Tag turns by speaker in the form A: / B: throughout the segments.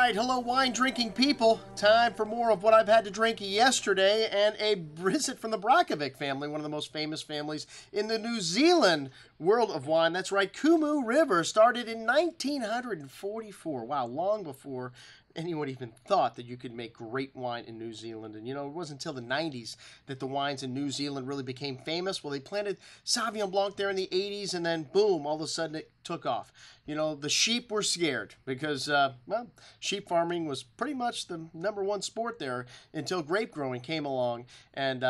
A: right, hello wine drinking people. Time for more of what I've had to drink yesterday, and a visit from the Brackovic family, one of the most famous families in the New Zealand world of wine. That's right, Kumeu River started in 1944. Wow, long before anyone even thought that you could make great wine in New Zealand. And you know, it wasn't until the 90s that the wines in New Zealand really became famous. Well, they planted Sauvignon Blanc there in the 80s, and then boom, all of a sudden it took off. You know, the sheep were scared because, well, sheep farming was pretty much the #1 sport there until grape growing came along, and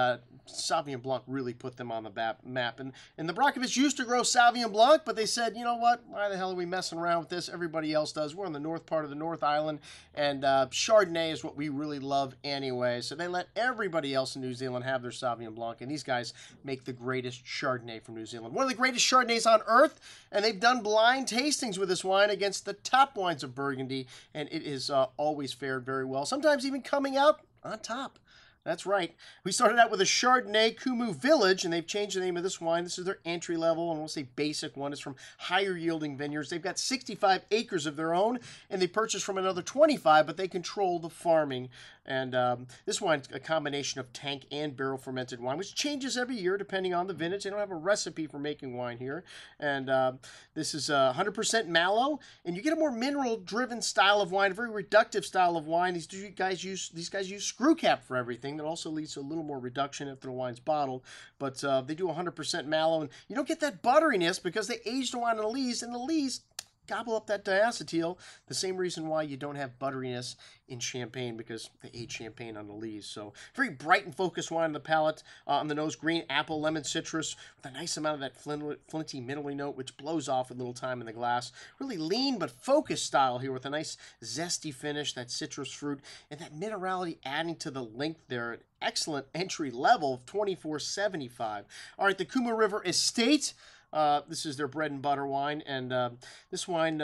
A: Sauvignon Blanc really put them on the map. And the Brackovics used to grow Sauvignon Blanc, but they said, you know what, why the hell are we messing around with this? Everybody else does. We're on the north part of the North Island, and Chardonnay is what we really love anyway. So they let everybody else in New Zealand have their Sauvignon Blanc, and these guys make the greatest Chardonnay from New Zealand. One of the greatest Chardonnays on earth, and they've done blind tastings with this wine against the top wines of Burgundy, and it is always fared very well, sometimes even coming out on top. That's right. We started out with a Chardonnay Kumeu Village, and they've changed the name of this wine. This is their entry level, and we'll say basic one. It's from higher yielding vineyards. They've got 65 acres of their own, and they purchased from another 25, but they control the farming. And this wine's a combination of tank and barrel fermented wine, which changes every year depending on the vintage. They don't have a recipe for making wine here. And this is 100% mallow, and you get a more mineral-driven style of wine, a very reductive style of wine. These guys use screw cap for everything. That also leads to a little more reduction after the wine's bottled. But they do 100% mallow, and you don't get that butteriness because they aged the wine in the lees, and the lees gobble up that diacetyl. The same reason why you don't have butteriness in champagne, because they age champagne on the lees. So very bright and focused wine on the palate. On the nose, green apple, lemon, citrus, with a nice amount of that flinty, middly note, which blows off with a little time in the glass. Really lean but focused style here with a nice zesty finish, that citrus fruit, and that minerality adding to the length there. An excellent entry level of $24.75. All right, the Kumeu River Estate. This is their bread and butter wine, and this wine,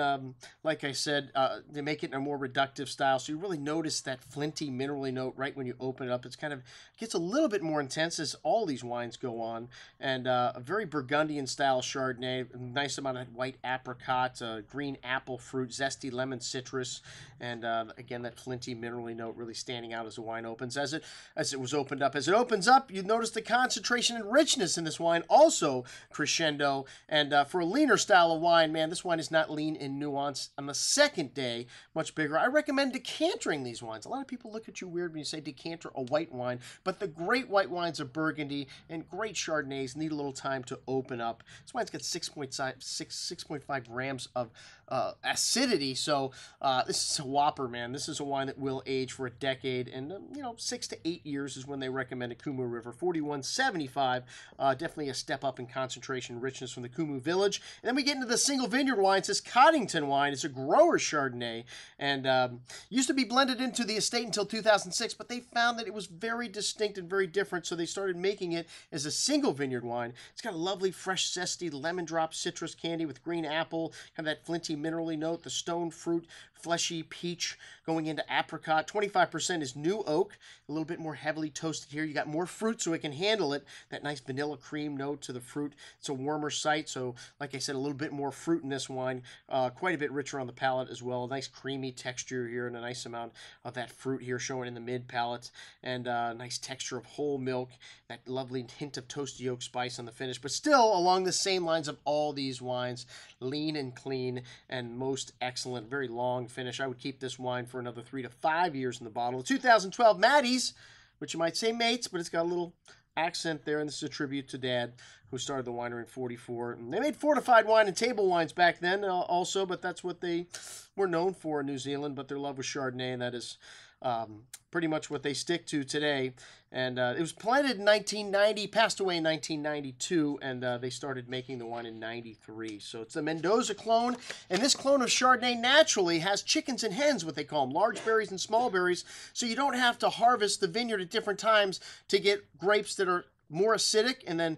A: like I said, they make it in a more reductive style, so you really notice that flinty, minerally note right when you open it up. It's kind of gets a little bit more intense as all these wines go on, and a very Burgundian style Chardonnay, a nice amount of white apricot, green apple fruit, zesty lemon citrus, and again that flinty, minerally note really standing out as the wine opens. As it was opened up, as it opens up, you notice the concentration and richness in this wine also crescendo. And for a leaner style of wine, man, this wine is not lean in nuance. On the second day, much bigger. I recommend decantering these wines. A lot of people look at you weird when you say decanter a white wine, but the great white wines of Burgundy and great Chardonnays need a little time to open up. This wine's got 6.5 grams of acidity, so this is a whopper, man. This is a wine that will age for a decade, and you know, 6 to 8 years is when they recommend a Kumeu River. $41.75, definitely a step up in concentration, richness from the Kumeu Village. And then we get into the single vineyard wines. This Coddington wine is a grower Chardonnay, and used to be blended into the estate until 2006, but they found that it was very distinct and very different, so they started making it as a single vineyard wine. It's got a lovely, fresh, zesty lemon drop citrus candy with green apple, kind of that flinty, minerally note, the stone fruit, fleshy peach going into apricot. 25% is new oak, a little bit more heavily toasted here. You got more fruit so it can handle it. That nice vanilla cream note to the fruit. It's a warmer site, so like I said, a little bit more fruit in this wine. Quite a bit richer on the palate as well. A nice creamy texture here and a nice amount of that fruit here showing in the mid palate, and a nice texture of whole milk, that lovely hint of toasty oak spice on the finish, but still along the same lines of all these wines, lean and clean and most excellent, very long finish. I would keep this wine for another 3 to 5 years in the bottle. 2012 Maddie's, which you might say mates, but it's got a little accent there, and this is a tribute to Dad, who started the winery in '44. And they made fortified wine and table wines back then also, but that's what they were known for in New Zealand. But their love was Chardonnay, and that is pretty much what they stick to today. And it was planted in 1990, passed away in 1992, and they started making the wine in '93. So it's the Mendoza clone, and this clone of Chardonnay naturally has chickens and hens, what they call them, large berries and small berries, so you don't have to harvest the vineyard at different times to get grapes that are more acidic and then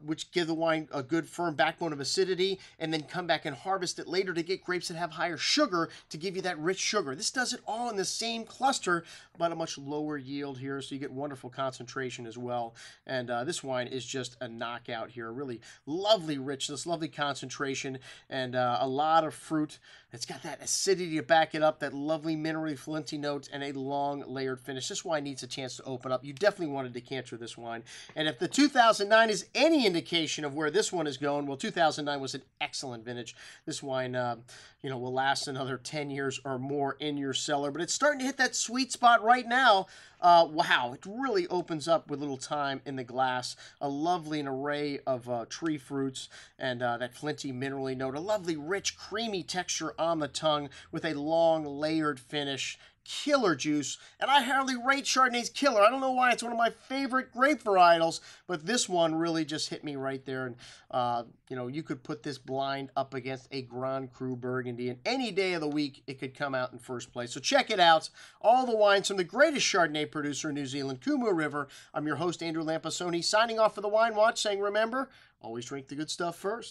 A: which give the wine a good firm backbone of acidity, and then come back and harvest it later to get grapes that have higher sugar to give you that rich sugar. This does it all in the same cluster, but a much lower yield here, so you get wonderful concentration as well. And this wine is just a knockout here. A really lovely richness, lovely concentration, and a lot of fruit. It's got that acidity to back it up, that lovely minerally flinty notes, and a long layered finish. This wine needs a chance to open up. You definitely want to decanter this wine. And if the 2009 is any indication of where this one is going, well, 2009 was an excellent vintage. This wine, will last another 10 years or more in your cellar. But it's starting to hit that sweet spot right now. Wow, it really opens up with little time in the glass. A lovely array of tree fruits and that flinty minerally note. A lovely, rich, creamy texture on the tongue with a long, layered finish. Killer juice, and I hardly rate Chardonnay's killer. I don't know why. It's one of my favorite grape varietals, but this one really just hit me right there. And you could put this blind up against a Grand Cru Burgundy, and any day of the week it could come out in first place. So check it out. All the wines from the greatest Chardonnay producer in New Zealand, Kumeu River. I'm your host, Andrew Lampasoni, signing off for the Wine Watch, saying remember, always drink the good stuff first.